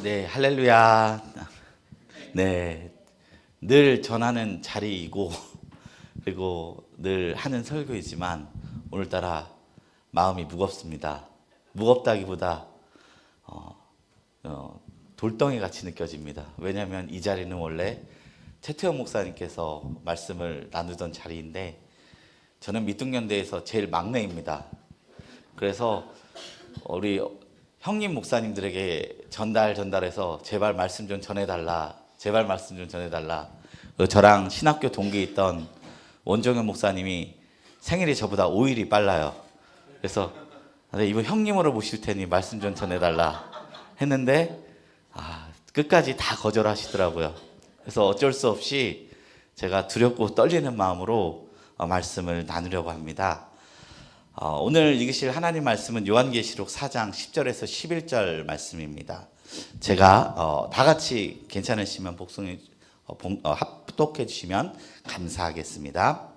네, 할렐루야. 네, 늘 전하는 자리이고 그리고 늘 하는 설교이지만 오늘따라 마음이 무겁습니다. 무겁다기보다 돌덩이 같이 느껴집니다. 왜냐하면 이 자리는 원래 최태원 목사님께서 말씀을 나누던 자리인데 저는 밑둥년대에서 제일 막내입니다. 그래서 우리 형님 목사님들에게 전달해서 제발 말씀 좀 전해달라. 제발 말씀 좀 전해달라. 저랑 신학교 동기에 있던 원종현 목사님이 생일이 저보다 5일이 빨라요. 그래서 이번 형님으로 모실 테니 말씀 좀 전해달라 했는데 끝까지 다 거절하시더라고요. 그래서 어쩔 수 없이 제가 두렵고 떨리는 마음으로 말씀을 나누려고 합니다. 오늘 읽으실 하나님 말씀은 요한계시록 4장 10절에서 11절 말씀입니다. 제가 다 같이 괜찮으시면 합독해 주시면 감사하겠습니다.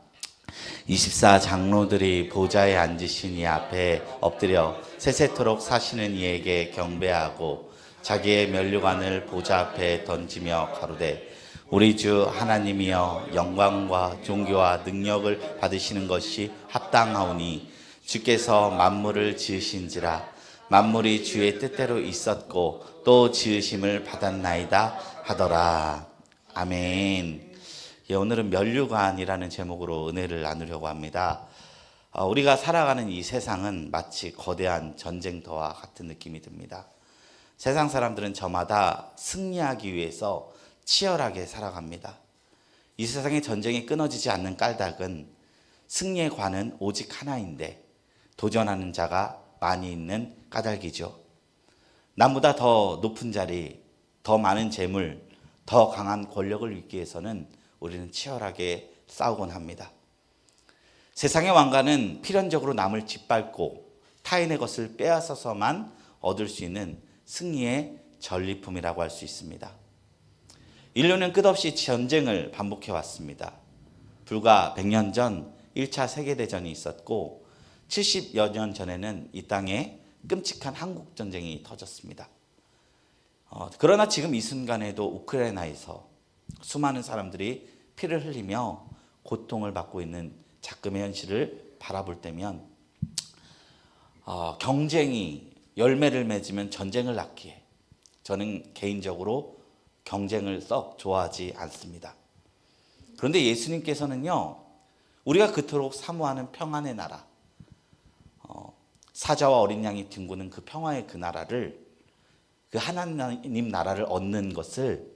24 장로들이 보좌에 앉으신 이 앞에 엎드려 세세토록 사시는 이에게 경배하고 자기의 면류관을 보좌 앞에 던지며 가로되 우리 주 하나님이여 영광과 존귀와 능력을 받으시는 것이 합당하오니 주께서 만물을 지으신지라 만물이 주의 뜻대로 있었고 또 지으심을 받았나이다 하더라. 아멘. 오늘은 면류관이라는 제목으로 은혜를 나누려고 합니다. 우리가 살아가는 이 세상은 마치 거대한 전쟁터와 같은 느낌이 듭니다. 세상 사람들은 저마다 승리하기 위해서 치열하게 살아갑니다. 이 세상의 전쟁이 끊어지지 않는 까닭은 승리의 관은 오직 하나인데 도전하는 자가 많이 있는 까닭이죠. 남보다 더 높은 자리, 더 많은 재물, 더 강한 권력을 얻기 위해서는 우리는 치열하게 싸우곤 합니다. 세상의 왕가는 필연적으로 남을 짓밟고 타인의 것을 빼앗아서만 얻을 수 있는 승리의 전리품이라고 할 수 있습니다. 인류는 끝없이 전쟁을 반복해 왔습니다. 불과 100년 전 1차 세계대전이 있었고 70여 년 전에는 이 땅에 끔찍한 한국전쟁이 터졌습니다. 그러나 지금 이 순간에도 우크라이나에서 수많은 사람들이 피를 흘리며 고통을 받고 있는 작금의 현실을 바라볼 때면 경쟁이 열매를 맺으면 전쟁을 낳기에 저는 개인적으로 경쟁을 썩 좋아하지 않습니다. 그런데 예수님께서는요, 우리가 그토록 사모하는 평안의 나라, 사자와 어린 양이 뒹구는 그 평화의 그 나라를, 그 하나님 나라를 얻는 것을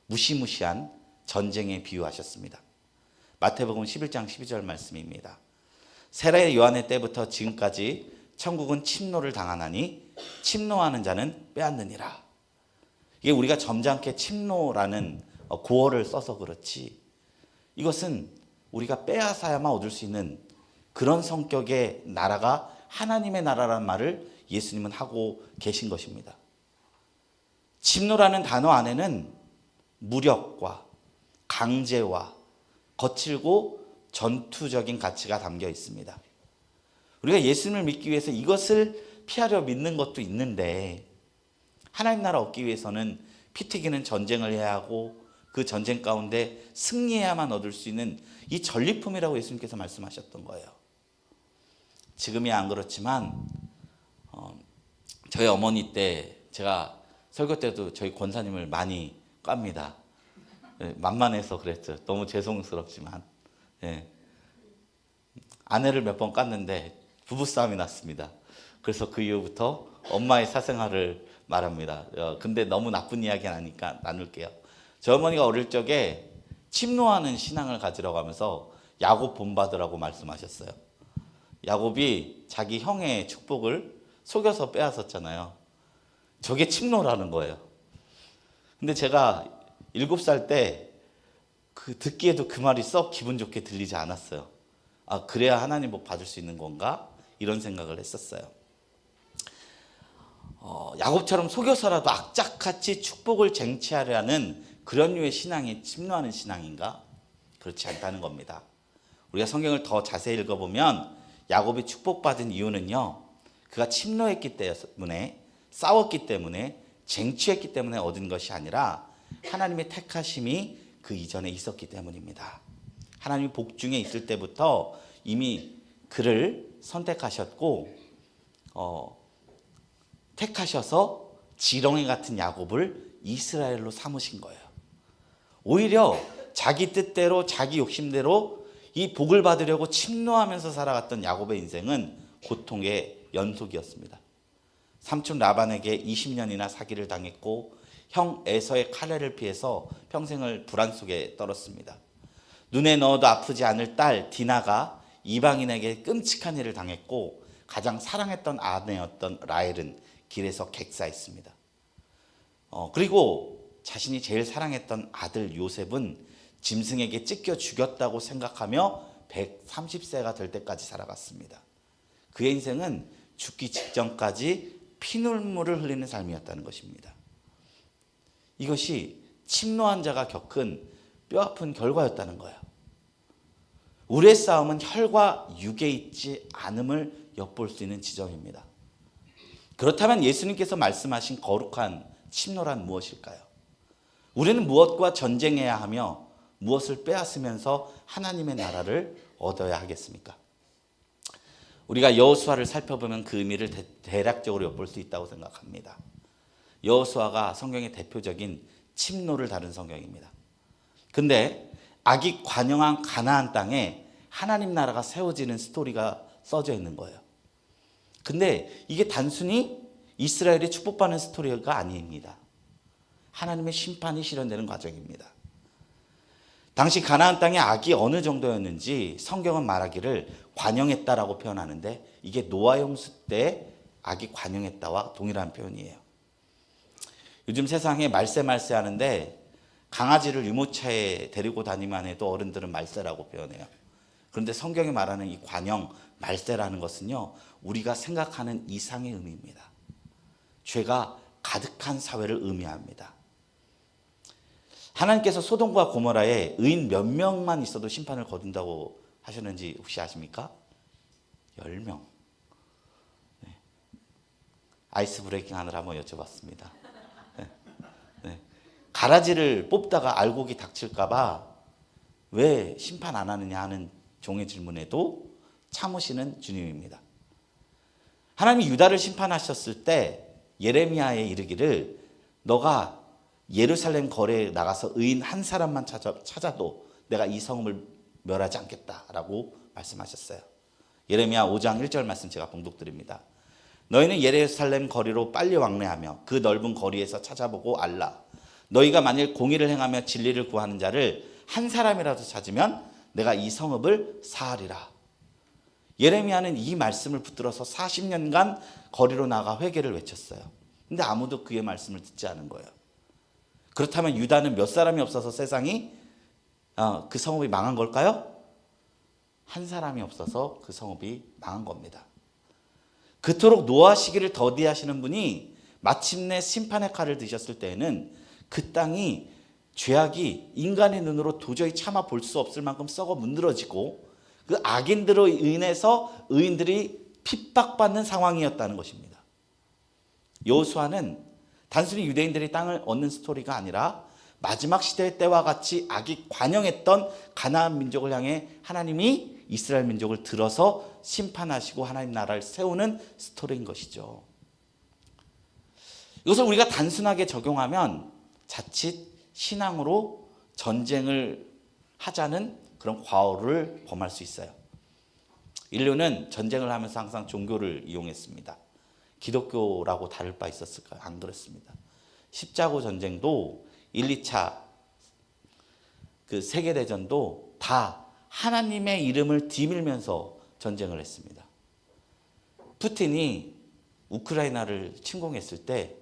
무시무시한 전쟁에 비유하셨습니다. 마태복음 11장 12절 말씀입니다. 세례 요한의 때부터 지금까지 천국은 침노를 당하나니 침노하는 자는 빼앗느니라. 이게 우리가 점잖게 침노라는 구어를 써서 그렇지 이것은 우리가 빼앗아야만 얻을 수 있는 그런 성격의 나라가 하나님의 나라라는 말을 예수님은 하고 계신 것입니다. 침노라는 단어 안에는 무력과 강제와 거칠고 전투적인 가치가 담겨 있습니다. 우리가 예수님을 믿기 위해서 이것을 피하려 믿는 것도 있는데 하나님 나라 얻기 위해서는 피 튀기는 전쟁을 해야 하고 그 전쟁 가운데 승리해야만 얻을 수 있는 이 전리품이라고 예수님께서 말씀하셨던 거예요. 지금이 안 그렇지만 저희 어머니 때 제가 설교 때도 저희 권사님을 많이 깝니다. 만만해서 그랬죠. 너무 죄송스럽지만 아내를 몇 번 깠는데 부부싸움이 났습니다. 그래서 그 이후부터 엄마의 사생활을 말합니다. 근데 너무 나쁜 이야기는 아니까 나눌게요. 저 어머니가 어릴 적에 침노하는 신앙을 가지라고 하면서 야곱 본받으라고 말씀하셨어요. 야곱이 자기 형의 축복을 속여서 빼앗았잖아요. 저게 침노라는 거예요. 근데 제가 7살 때 듣기에도 그 말이 썩 기분 좋게 들리지 않았어요. 그래야 하나님 복 받을 수 있는 건가? 이런 생각을 했었어요. 야곱처럼 속여서라도 악착같이 축복을 쟁취하려는 그런 류의 신앙이 침노하는 신앙인가? 그렇지 않다는 겁니다. 우리가 성경을 더 자세히 읽어보면 야곱이 축복받은 이유는요, 그가 침노했기 때문에, 싸웠기 때문에, 쟁취했기 때문에 얻은 것이 아니라 하나님의 택하심이 그 이전에 있었기 때문입니다. 하나님이 복중에 있을 때부터 이미 그를 선택하셨고 택하셔서 지렁이 같은 야곱을 이스라엘로 삼으신 거예요. 오히려 자기 뜻대로 자기 욕심대로 이 복을 받으려고 침노하면서 살아갔던 야곱의 인생은 고통의 연속이었습니다. 삼촌 라반에게 20년이나 사기를 당했고 형 에서의 칼날을 피해서 평생을 불안 속에 떨었습니다. 눈에 넣어도 아프지 않을 딸 디나가 이방인에게 끔찍한 일을 당했고 가장 사랑했던 아내였던 라헬은 길에서 객사했습니다. 그리고 자신이 제일 사랑했던 아들 요셉은 짐승에게 찢겨 죽였다고 생각하며 130세가 될 때까지 살아갔습니다. 그의 인생은 죽기 직전까지 피눈물을 흘리는 삶이었다는 것입니다. 이것이 침노한 자가 겪은 뼈아픈 결과였다는 거예요. 우리의 싸움은 혈과 육에 있지 않음을 엿볼 수 있는 지점입니다. 그렇다면 예수님께서 말씀하신 거룩한 침노란 무엇일까요? 우리는 무엇과 전쟁해야 하며 무엇을 빼앗으면서 하나님의 나라를 얻어야 하겠습니까? 우리가 여호수아를 살펴보면 그 의미를 대략적으로 엿볼 수 있다고 생각합니다. 여호수아가 성경의 대표적인 침노를 다룬 성경입니다. 근데 악이 관영한 가나안 땅에 하나님 나라가 세워지는 스토리가 써져 있는 거예요. 근데 이게 단순히 이스라엘이 축복받는 스토리가 아닙니다. 하나님의 심판이 실현되는 과정입니다. 당시 가나안 땅의 악이 어느 정도였는지 성경은 말하기를 관영했다라고 표현하는데 이게 노아 홍수 때 악이 관영했다와 동일한 표현이에요. 요즘 세상에 말세 하는데 강아지를 유모차에 데리고 다니만 해도 어른들은 말세라고 표현해요. 그런데 성경이 말하는 이 관영, 말세라는 것은요, 우리가 생각하는 이상의 의미입니다. 죄가 가득한 사회를 의미합니다. 하나님께서 소돔과 고모라에 의인 몇 명만 있어도 심판을 거둔다고 하셨는지 혹시 아십니까? 10명. 네. 아이스 브레이킹 하느라 한번 여쭤봤습니다. 네. 가라지를 뽑다가 알곡이 닥칠까 봐 왜 심판 안 하느냐 하는 종의 질문에도 참으시는 주님입니다. 하나님이 유다를 심판하셨을 때 예레미야에 이르기를 너가 예루살렘 거리에 나가서 의인 한 사람만 찾아도 내가 이 성읍을 멸하지 않겠다라고 말씀하셨어요. 예레미야 5장 1절 말씀 제가 봉독드립니다. 너희는 예루살렘 거리로 빨리 왕래하며 그 넓은 거리에서 찾아보고 알라. 너희가 만일 공의를 행하며 진리를 구하는 자를 한 사람이라도 찾으면 내가 이 성읍을 사하리라. 예레미야는 이 말씀을 붙들어서 40년간 거리로 나가 회개를 외쳤어요. 근데 아무도 그의 말씀을 듣지 않은 거예요. 그렇다면 유다는 몇 사람이 없어서 세상이 그 성읍이 망한 걸까요? 한 사람이 없어서 그 성읍이 망한 겁니다. 그토록 노아 시기를 더디하시는 분이 마침내 심판의 칼을 드셨을 때에는 그 땅이 죄악이 인간의 눈으로 도저히 참아 볼 수 없을 만큼 썩어 문드러지고 그 악인들로 인해서 의인들이 핍박받는 상황이었다는 것입니다. 여호수아는 단순히 유대인들이 땅을 얻는 스토리가 아니라 마지막 시대의 때와 같이 악이 관영했던 가나안 민족을 향해 하나님이 이스라엘 민족을 들어서 심판하시고 하나님 나라를 세우는 스토리인 것이죠. 이것을 우리가 단순하게 적용하면 자칫 신앙으로 전쟁을 하자는 그런 과오를 범할 수 있어요. 인류는 전쟁을 하면서 항상 종교를 이용했습니다. 기독교라고 다를 바 있었을까요? 안 그렇습니다. 십자고 전쟁도 1, 2차 그 세계대전도 다 하나님의 이름을 뒤밀면서 전쟁을 했습니다. 푸틴이 우크라이나를 침공했을 때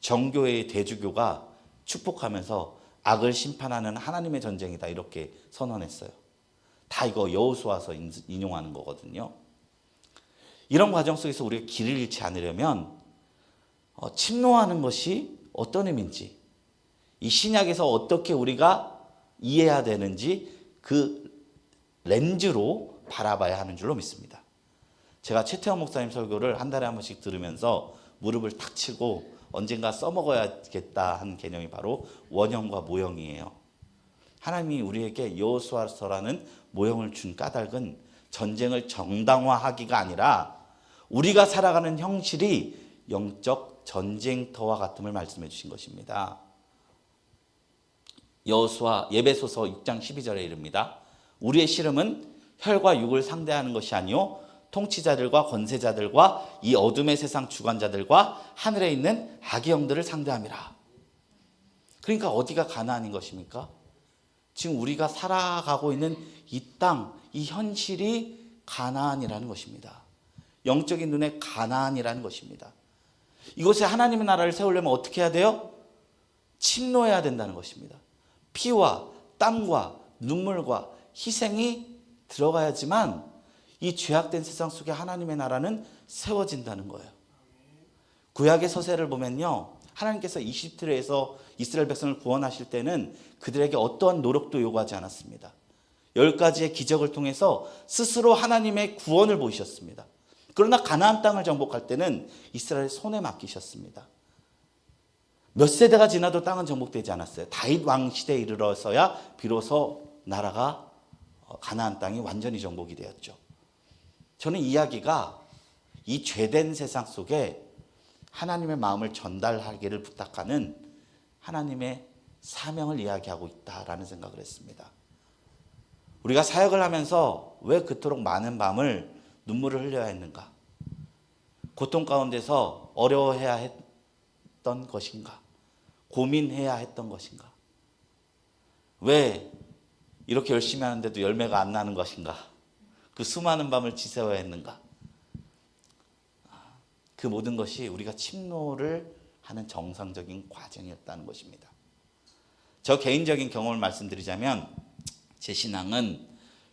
정교의 대주교가 축복하면서 악을 심판하는 하나님의 전쟁이다 이렇게 선언했어요. 다 이거 여호수아서 인용하는 거거든요. 이런 과정 속에서 우리가 길을 잃지 않으려면 침노하는 것이 어떤 의미인지, 이 신약에서 어떻게 우리가 이해해야 되는지 그 렌즈로 바라봐야 하는 줄로 믿습니다. 제가 최태원 목사님 설교를 한 달에 한 번씩 들으면서 무릎을 탁 치고 언젠가 써먹어야겠다 하는 개념이 바로 원형과 모형이에요. 하나님이 우리에게 여호수아서라는 모형을 준 까닭은 전쟁을 정당화하기가 아니라 우리가 살아가는 형실이 영적 전쟁터와 같음을 말씀해 주신 것입니다. 여호수아 예배소서 6장 12절에 이릅니다. 우리의 씨름은 혈과 육을 상대하는 것이 아니요 통치자들과 권세자들과 이 어둠의 세상 주관자들과 하늘에 있는 악의 영들을 상대함이라. 그러니까 어디가 가나안인 것입니까? 지금 우리가 살아가고 있는 이 땅, 이 현실이 가나안이라는 것입니다. 영적인 눈에 가나안이라는 것입니다. 이곳에 하나님의 나라를 세우려면 어떻게 해야 돼요? 침노해야 된다는 것입니다. 피와 땀과 눈물과 희생이 들어가야지만 이 죄악된 세상 속에 하나님의 나라는 세워진다는 거예요. 구약의 서세를 보면요, 하나님께서 이집트에서 이스라엘 백성을 구원하실 때는 그들에게 어떠한 노력도 요구하지 않았습니다. 10가지의 기적을 통해서 스스로 하나님의 구원을 보이셨습니다. 그러나 가나안 땅을 정복할 때는 이스라엘 손에 맡기셨습니다. 몇 세대가 지나도 땅은 정복되지 않았어요. 다윗 왕 시대에 이르러서야 비로소 나라가 가나안 땅이 완전히 정복이 되었죠. 저는 이 이야기가 이 죄된 세상 속에 하나님의 마음을 전달하기를 부탁하는 하나님의 사명을 이야기하고 있다라는 생각을 했습니다. 우리가 사역을 하면서 왜 그토록 많은 밤을 눈물을 흘려야 했는가? 고통 가운데서 어려워해야 했던 것인가? 고민해야 했던 것인가? 왜 이렇게 열심히 하는데도 열매가 안 나는 것인가? 그 수많은 밤을 지새워야 했는가? 그 모든 것이 우리가 침노를 하는 정상적인 과정이었다는 것입니다. 저 개인적인 경험을 말씀드리자면 제 신앙은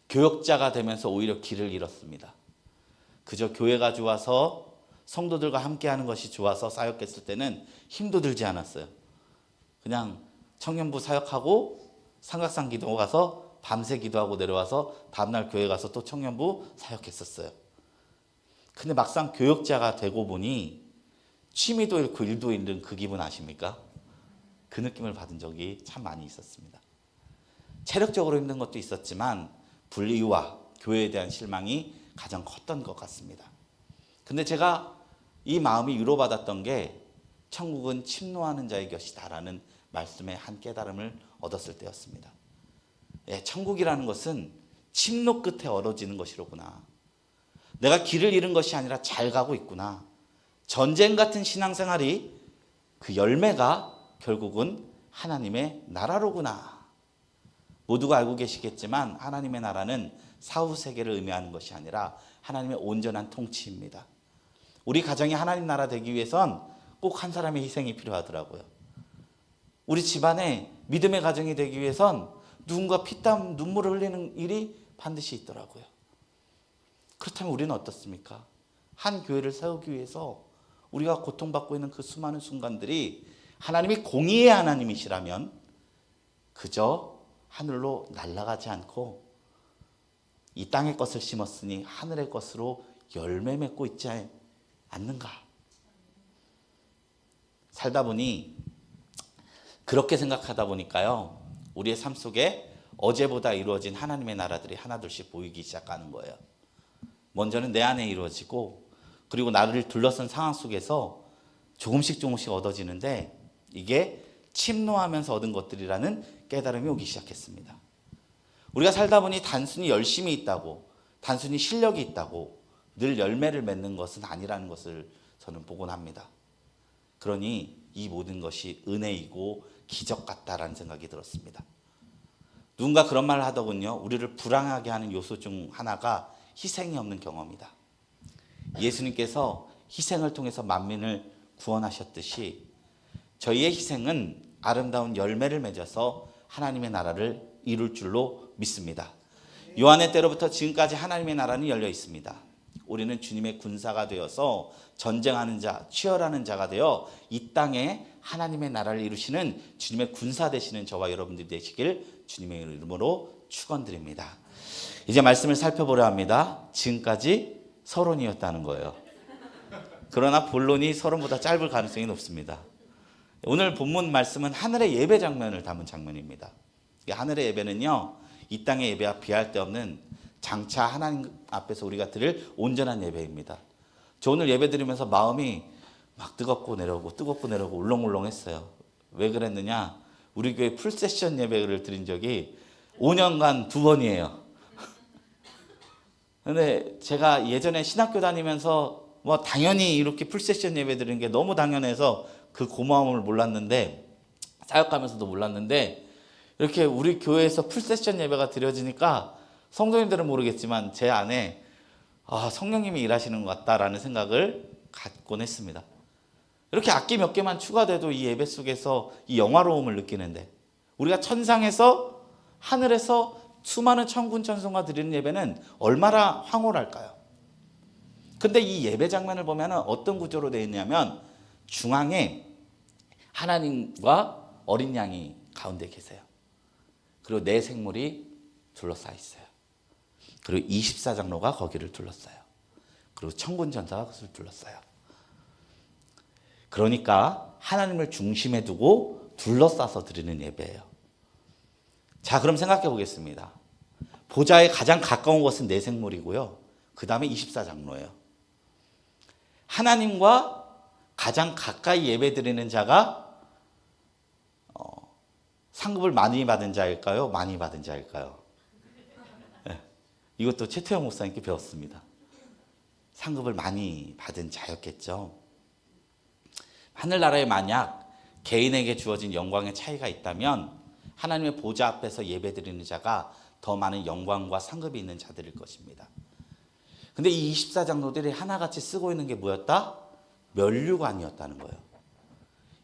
교역자가 되면서 오히려 길을 잃었습니다. 그저 교회가 좋아서 성도들과 함께하는 것이 좋아서 사역했을 때는 힘도 들지 않았어요. 그냥 청년부 사역하고 삼각산 기도 가서 밤새 기도하고 내려와서 다음날 교회 가서 또 청년부 사역했었어요. 근데 막상 교역자가 되고 보니 취미도 잃고 일도 잃는 그 기분 아십니까? 그 느낌을 받은 적이 참 많이 있었습니다. 체력적으로 힘든 것도 있었지만 분리와 교회에 대한 실망이 가장 컸던 것 같습니다. 근데 제가 이 마음이 위로받았던 게 천국은 침노하는 자의 것이다라는 말씀의 한 깨달음을 얻었을 때였습니다. 예, 천국이라는 것은 침노 끝에 얼어지는 것이로구나. 내가 길을 잃은 것이 아니라 잘 가고 있구나. 전쟁 같은 신앙생활이 그 열매가 결국은 하나님의 나라로구나. 모두가 알고 계시겠지만 하나님의 나라는 사후세계를 의미하는 것이 아니라 하나님의 온전한 통치입니다. 우리 가정이 하나님 나라 되기 위해선 꼭 한 사람의 희생이 필요하더라고요. 우리 집안에 믿음의 가정이 되기 위해선 누군가 피땀 눈물을 흘리는 일이 반드시 있더라고요. 그렇다면 우리는 어떻습니까? 한 교회를 세우기 위해서 우리가 고통받고 있는 그 수많은 순간들이 하나님이 공의의 하나님이시라면 그저 하늘로 날아가지 않고 이 땅의 것을 심었으니 하늘의 것으로 열매 맺고 있지 않는가? 살다 보니 그렇게 생각하다 보니까요, 우리의 삶 속에 어제보다 이루어진 하나님의 나라들이 하나둘씩 보이기 시작하는 거예요. 먼저는 내 안에 이루어지고 그리고 나를 둘러싼 상황 속에서 조금씩 얻어지는데 이게 침노하면서 얻은 것들이라는 깨달음이 오기 시작했습니다. 우리가 살다 보니 단순히 열심이 있다고, 단순히 실력이 있다고 늘 열매를 맺는 것은 아니라는 것을 저는 보곤 합니다. 그러니 이 모든 것이 은혜이고 기적 같다라는 생각이 들었습니다. 누군가 그런 말을 하더군요. 우리를 불안하게 하는 요소 중 하나가 희생이 없는 경험이다. 예수님께서 희생을 통해서 만민을 구원하셨듯이 저희의 희생은 아름다운 열매를 맺어서 하나님의 나라를 이룰 줄로 믿습니다. 요한의 때로부터 지금까지 하나님의 나라는 열려 있습니다. 우리는 주님의 군사가 되어서 전쟁하는 자, 치열하는 자가 되어 이 땅에 하나님의 나라를 이루시는 주님의 군사 되시는 저와 여러분들이 되시길 주님의 이름으로 축원드립니다. 이제 말씀을 살펴보려 합니다. 지금까지 서론이었다는 거예요. 그러나 본론이 서론보다 짧을 가능성이 높습니다. 오늘 본문 말씀은 하늘의 예배 장면을 담은 장면입니다. 이 하늘의 예배는요, 이 땅의 예배와 비할 데 없는 장차 하나님 앞에서 우리가 드릴 온전한 예배입니다. 저 오늘 예배 드리면서 마음이 막 뜨겁고 내려오고 울렁울렁했어요. 왜 그랬느냐? 우리 교회 풀세션 예배를 드린 적이 5년간 2번이에요. 근데 제가 예전에 신학교 다니면서 뭐 당연히 이렇게 풀세션 예배 드리는 게 너무 당연해서 그 고마움을 몰랐는데, 사역하면서도 몰랐는데, 이렇게 우리 교회에서 풀세션 예배가 드려지니까 성도님들은 모르겠지만 제 안에 성령님이 일하시는 것 같다라는 생각을 갖곤 했습니다. 이렇게 악기 몇 개만 추가돼도 이 예배 속에서 이 영화로움을 느끼는데, 우리가 천상에서 하늘에서 수많은 천군 천성과 드리는 예배는 얼마나 황홀할까요? 근데 이 예배 장면을 보면 어떤 구조로 되어 있냐면, 중앙에 하나님과 어린 양이 가운데 계세요. 그리고 네 생물이 둘러싸여 있어요. 그리고 24장로가 거기를 둘러싸요. 그리고 천군 천사가 그것을 둘러싸요. 그러니까 하나님을 중심에 두고 둘러싸서 드리는 예배예요. 자, 그럼 생각해 보겠습니다. 보좌에 가장 가까운 것은 네 생물이고요. 그 다음에 24장로예요. 하나님과 가장 가까이 예배 드리는 자가 상급을 많이 받은 자일까요? 많이 받은 자일까요? 네. 이것도 최태영 목사님께 배웠습니다. 상급을 많이 받은 자였겠죠. 하늘나라에 만약 개인에게 주어진 영광의 차이가 있다면 하나님의 보좌 앞에서 예배드리는 자가 더 많은 영광과 상급이 있는 자들일 것입니다. 근데 이 24장로들이 하나같이 쓰고 있는 게 뭐였다? 면류관이었다는 거예요.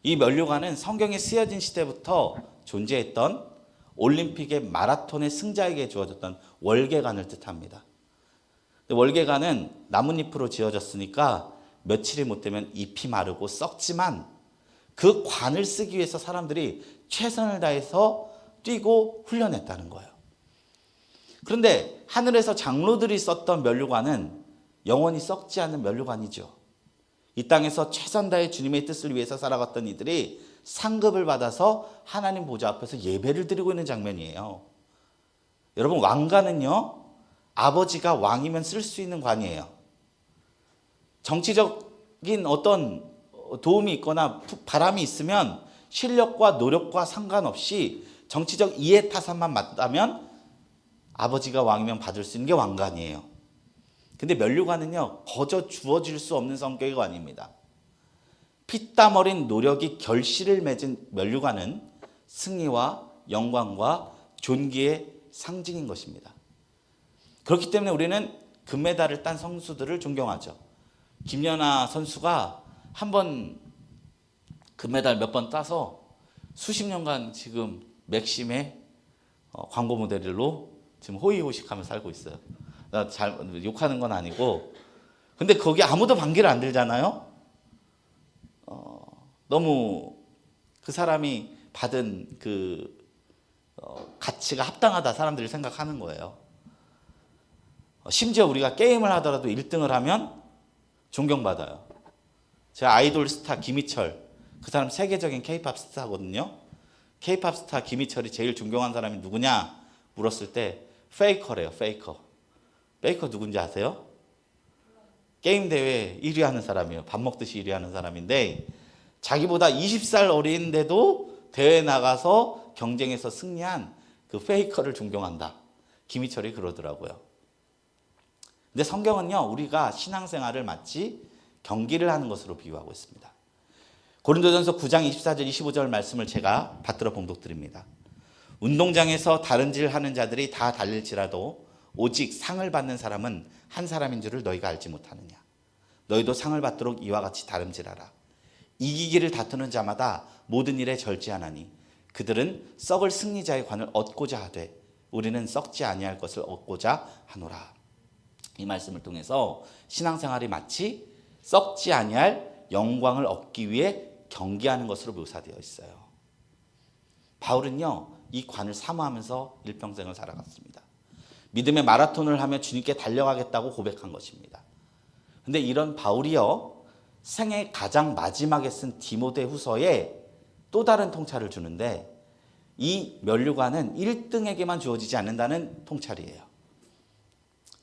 이 면류관은 성경에 쓰여진 시대부터 존재했던 올림픽의 마라톤의 승자에게 주어졌던 월계관을 뜻합니다. 월계관은 나뭇잎으로 지어졌으니까 며칠이 못 되면 잎이 마르고 썩지만, 그 관을 쓰기 위해서 사람들이 최선을 다해서 뛰고 훈련했다는 거예요. 그런데 하늘에서 장로들이 썼던 면류관은 영원히 썩지 않는 면류관이죠. 이 땅에서 최선 다해 주님의 뜻을 위해서 살아갔던 이들이 상급을 받아서 하나님 보좌 앞에서 예배를 드리고 있는 장면이에요. 여러분, 왕관은요, 아버지가 왕이면 쓸 수 있는 관이에요. 정치적인 어떤 도움이 있거나 바람이 있으면 실력과 노력과 상관없이 정치적 이해타산만 맞다면 아버지가 왕이면 받을 수 있는 게 왕관이에요. 근데 면류관은요, 거저 주어질 수 없는 성격의 관입니다. 피땀 어린 노력이 결실을 맺은 면류관은 승리와 영광과 존귀의 상징인 것입니다. 그렇기 때문에 우리는 금메달을 딴 선수들을 존경하죠. 김연아 선수가 한번 금메달 몇 번 따서 수십 년간 지금 맥심의 광고 모델로 지금 호의호식하며 살고 있어요. 나 잘 욕하는 건 아니고, 근데 거기 아무도 반기를 안 들잖아요. 너무 그 사람이 받은 그 가치가 합당하다 사람들이 생각하는 거예요. 심지어 우리가 게임을 하더라도 1등을 하면 존경받아요. 제가 아이돌 스타 김희철, 그 사람 세계적인 K-팝 스타거든요. K-팝 스타 김희철이 제일 존경한 사람이 누구냐 물었을 때 페이커래요. 페이커 누군지 아세요? 게임 대회 1위 하는 사람이에요. 밥 먹듯이 1위 하는 사람인데, 자기보다 20살 어린데도 대회 나가서 경쟁에서 승리한 그 페이커를 존경한다. 김희철이 그러더라고요. 근데 성경은요, 우리가 신앙생활을 마치 경기를 하는 것으로 비유하고 있습니다. 고린도전서 9장 24절 25절 말씀을 제가 받들어 봉독드립니다. 운동장에서 다른질 하는 자들이 다 달릴지라도 오직 상을 받는 사람은 한 사람인 줄을 너희가 알지 못하느냐. 너희도 상을 받도록 이와 같이 다름질하라. 이기기를 다투는 자마다 모든 일에 절제하나니 그들은 썩을 승리자의 관을 얻고자 하되 우리는 썩지 아니할 것을 얻고자 하노라. 이 말씀을 통해서 신앙생활이 마치 썩지 아니할 영광을 얻기 위해 경기하는 것으로 묘사되어 있어요. 바울은요, 이 관을 사모하면서 일평생을 살아갔습니다. 믿음의 마라톤을 하며 주님께 달려가겠다고 고백한 것입니다. 근데 이런 바울이요, 생애 가장 마지막에 쓴 디모데후서에 또 다른 통찰을 주는데, 이 면류관은 1등에게만 주어지지 않는다는 통찰이에요.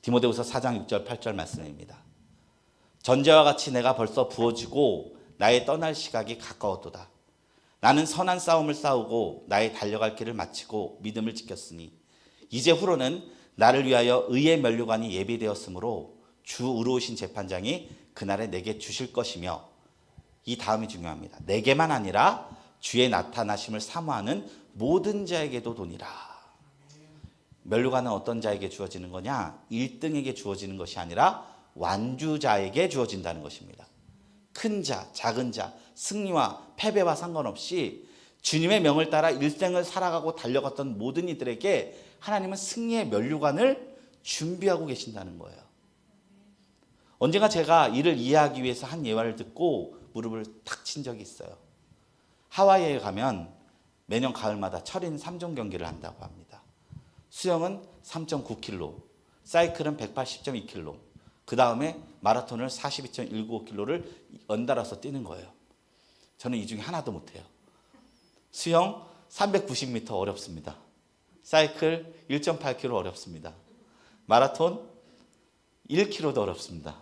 디모데후서 4장 6절 8절 말씀입니다. 전제와 같이 내가 벌써 부어지고 나의 떠날 시각이 가까웠도다. 나는 선한 싸움을 싸우고 나의 달려갈 길을 마치고 믿음을 지켰으니 이제 후로는 나를 위하여 의의 면류관이 예비되었으므로 주 의로우신 재판장이 그날에 내게 주실 것이며, 이 다음이 중요합니다. 내게만 아니라 주의 나타나심을 사모하는 모든 자에게도 도니라. 면류관은 어떤 자에게 주어지는 거냐? 1등에게 주어지는 것이 아니라 완주자에게 주어진다는 것입니다. 큰 자, 작은 자, 승리와 패배와 상관없이 주님의 명을 따라 일생을 살아가고 달려갔던 모든 이들에게 하나님은 승리의 면류관을 준비하고 계신다는 거예요. 언젠가 제가 이를 이해하기 위해서 한 예화를 듣고 무릎을 탁 친 적이 있어요. 하와이에 가면 매년 가을마다 철인 3종 경기를 한다고 합니다. 수영은 3.9km, 사이클은 180.2km, 그 다음에 마라톤을 42.195km를 연달아서 뛰는 거예요. 저는 이 중에 하나도 못해요. 수영 390m 어렵습니다. 사이클 1.8km 어렵습니다. 마라톤 1km도 어렵습니다.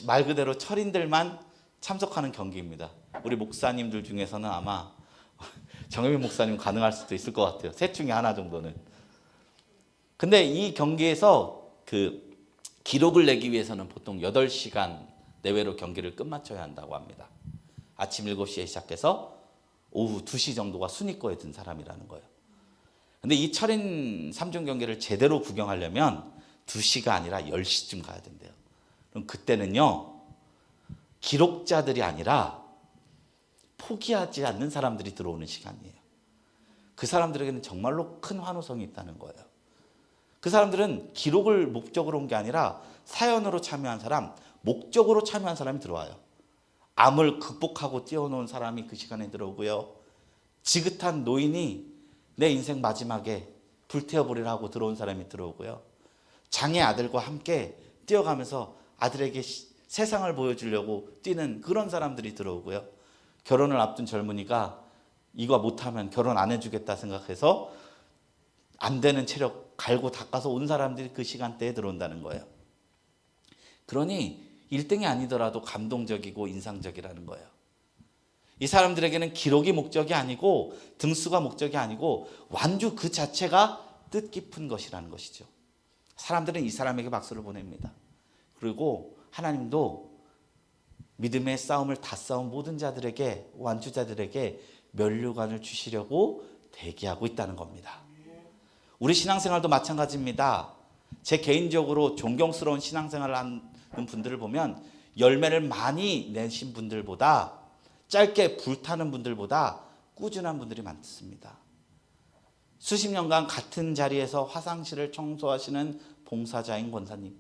말 그대로 철인들만 참석하는 경기입니다. 우리 목사님들 중에서는 아마 정혜민 목사님 가능할 수도 있을 것 같아요. 셋 중에 하나 정도는. 근데 이 경기에서 그 기록을 내기 위해서는 보통 8시간 내외로 경기를 끝마쳐야 한다고 합니다. 아침 7시에 시작해서 오후 2시 정도가 순위권에 든 사람이라는 거예요. 근데 이 철인 3종 경기를 제대로 구경하려면 2시가 아니라 10시쯤 가야 된대요. 그럼 그때는요, 기록자들이 아니라 포기하지 않는 사람들이 들어오는 시간이에요. 그 사람들에게는 정말로 큰 환호성이 있다는 거예요. 그 사람들은 기록을 목적으로 온 게 아니라 사연으로 참여한 사람, 목적으로 참여한 사람이 들어와요. 암을 극복하고 뛰어놓은 사람이 그 시간에 들어오고요. 지긋한 노인이 내 인생 마지막에 불태워버리라 하고 들어온 사람이 들어오고요. 장애 아들과 함께 뛰어가면서 아들에게 세상을 보여주려고 뛰는 그런 사람들이 들어오고요. 결혼을 앞둔 젊은이가 이거 못하면 결혼 안 해주겠다 생각해서 안 되는 체력 갈고 닦아서 온 사람들이 그 시간대에 들어온다는 거예요. 그러니 1등이 아니더라도 감동적이고 인상적이라는 거예요. 이 사람들에게는 기록이 목적이 아니고 등수가 목적이 아니고 완주 그 자체가 뜻깊은 것이라는 것이죠. 사람들은 이 사람에게 박수를 보냅니다. 그리고 하나님도 믿음의 싸움을 다 싸운 모든 자들에게, 완주자들에게 면류관을 주시려고 대기하고 있다는 겁니다. 우리 신앙생활도 마찬가지입니다. 제 개인적으로 존경스러운 신앙생활을 하는 분들을 보면 열매를 많이 내신 분들보다, 짧게 불타는 분들보다 꾸준한 분들이 많습니다. 수십 년간 같은 자리에서 화장실을 청소하시는 봉사자인 권사님,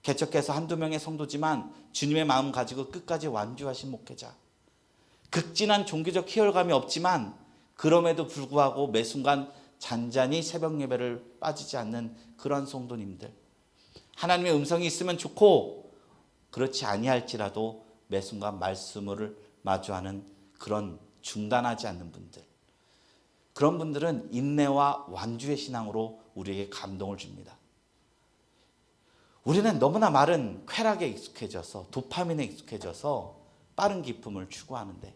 개척해서 한두 명의 성도지만 주님의 마음 가지고 끝까지 완주하신 목회자, 극진한 종교적 희열감이 없지만 그럼에도 불구하고 매 순간 잔잔히 새벽 예배를 빠지지 않는 그런 성도님들, 하나님의 음성이 있으면 좋고 그렇지 아니할지라도 매 순간 말씀을 마주하는 그런 중단하지 않는 분들, 그런 분들은 인내와 완주의 신앙으로 우리에게 감동을 줍니다. 우리는 너무나 마른 쾌락에 익숙해져서, 도파민에 익숙해져서 빠른 기쁨을 추구하는데,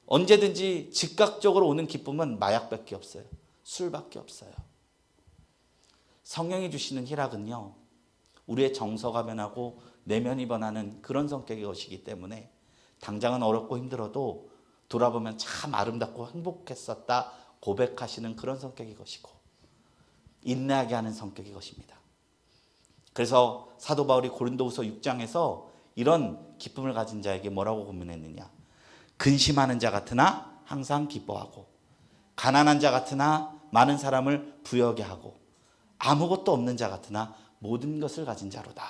언제든지 즉각적으로 오는 기쁨은 마약밖에 없어요. 술밖에 없어요. 성령이 주시는 희락은요, 우리의 정서가 변하고 내면이 변하는 그런 성격의 것이기 때문에 당장은 어렵고 힘들어도 돌아보면 참 아름답고 행복했었다 고백하시는 그런 성격의 것이고, 인내하게 하는 성격의 것입니다. 그래서 사도 바울이 고린도후서 6장에서 이런 기쁨을 가진 자에게 뭐라고 고민했느냐? 근심하는 자 같으나 항상 기뻐하고, 가난한 자 같으나 많은 사람을 부여하게 하고, 아무것도 없는 자 같으나 모든 것을 가진 자로다.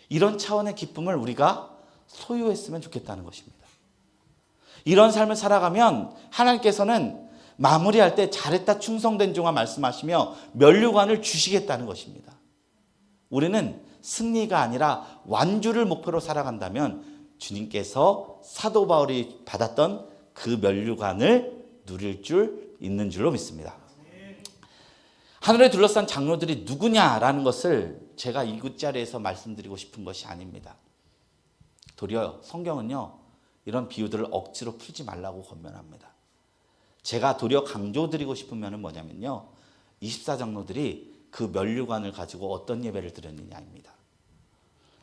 이런 차원의 기쁨을 우리가 소유했으면 좋겠다는 것입니다. 이런 삶을 살아가면 하나님께서는 마무리할 때 잘했다 충성된 종아 말씀하시며 면류관을 주시겠다는 것입니다. 우리는 승리가 아니라 완주를 목표로 살아간다면 주님께서 사도 바울이 받았던 그 면류관을 누릴 줄 있는 줄로 믿습니다. 하늘에 둘러싼 장로들이 누구냐라는 것을 제가 이 자리에서 말씀드리고 싶은 것이 아닙니다. 도리어 성경은요, 이런 비유들을 억지로 풀지 말라고 권면합니다. 제가 도리어 강조드리고 싶은 면은 뭐냐면요, 24장로들이 그 면류관을 가지고 어떤 예배를 드렸느냐입니다.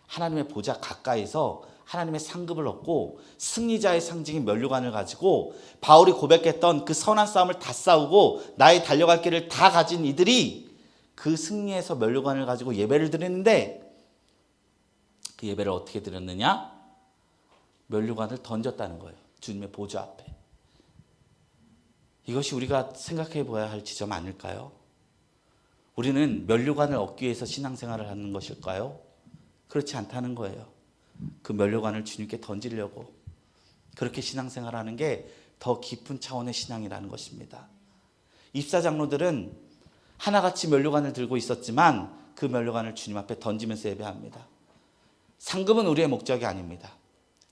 하나님의 보좌 가까이서 하나님의 상급을 얻고 승리자의 상징인 면류관을 가지고 바울이 고백했던 그 선한 싸움을 다 싸우고 나의 달려갈 길을 다 가진 이들이 그 승리에서 면류관을 가지고 예배를 드리는데, 그 예배를 어떻게 드렸느냐? 면류관을 던졌다는 거예요. 주님의 보좌 앞에. 이것이 우리가 생각해 보아야 할 지점 아닐까요? 우리는 면류관을 얻기 위해서 신앙생활을 하는 것일까요? 그렇지 않다는 거예요. 그 면류관을 주님께 던지려고 그렇게 신앙생활하는 게 더 깊은 차원의 신앙이라는 것입니다. 입사장로들은 하나같이 면류관을 들고 있었지만 그 면류관을 주님 앞에 던지면서 예배합니다. 상급은 우리의 목적이 아닙니다.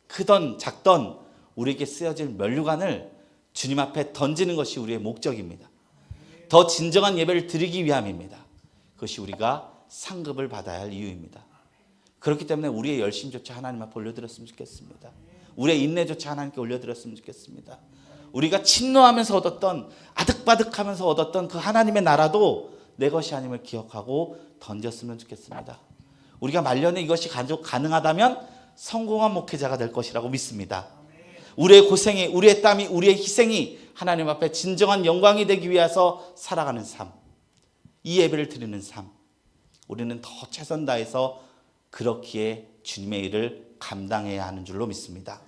크던 작던 우리에게 쓰여질 면류관을 주님 앞에 던지는 것이 우리의 목적입니다. 더 진정한 예배를 드리기 위함입니다. 그것이 우리가 상급을 받아야 할 이유입니다. 그렇기 때문에 우리의 열심조차 하나님 앞에 올려드렸으면 좋겠습니다. 우리의 인내조차 하나님께 올려드렸으면 좋겠습니다. 우리가 침노하면서 얻었던, 아득바득하면서 얻었던 그 하나님의 나라도 내 것이 아님을 기억하고 던졌으면 좋겠습니다. 우리가 말년에 이것이 가능하다면 성공한 목회자가 될 것이라고 믿습니다. 우리의 고생이, 우리의 땀이, 우리의 희생이 하나님 앞에 진정한 영광이 되기 위해서 살아가는 삶, 이 예배를 드리는 삶, 우리는 더 최선 다해서 그렇기에 주님의 일을 감당해야 하는 줄로 믿습니다.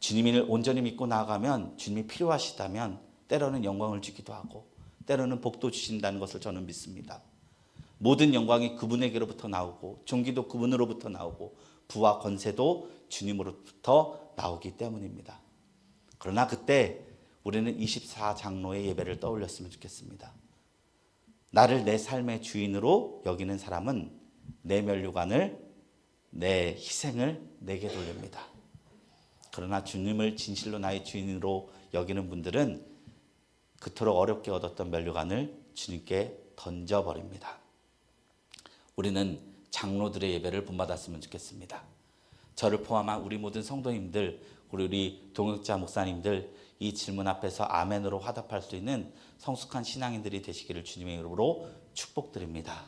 주님을 온전히 믿고 나아가면 주님이 필요하시다면 때로는 영광을 주기도 하고 때로는 복도 주신다는 것을 저는 믿습니다. 모든 영광이 그분에게로부터 나오고 존귀도 그분으로부터 나오고 부와 권세도 주님으로부터 나오기 때문입니다. 그러나 그때 우리는 24장로의 예배를 떠올렸으면 좋겠습니다. 나를 내 삶의 주인으로 여기는 사람은 내 면류관을, 내 희생을 내게 돌립니다. 그러나 주님을 진실로 나의 주인으로 여기는 분들은 그토록 어렵게 얻었던 면류관을 주님께 던져버립니다. 우리는 장로들의 예배를 본받았으면 좋겠습니다. 저를 포함한 우리 모든 성도님들, 우리 동역자 목사님들, 이 질문 앞에서 아멘으로 화답할 수 있는 성숙한 신앙인들이 되시기를 주님의 이름으로 축복드립니다.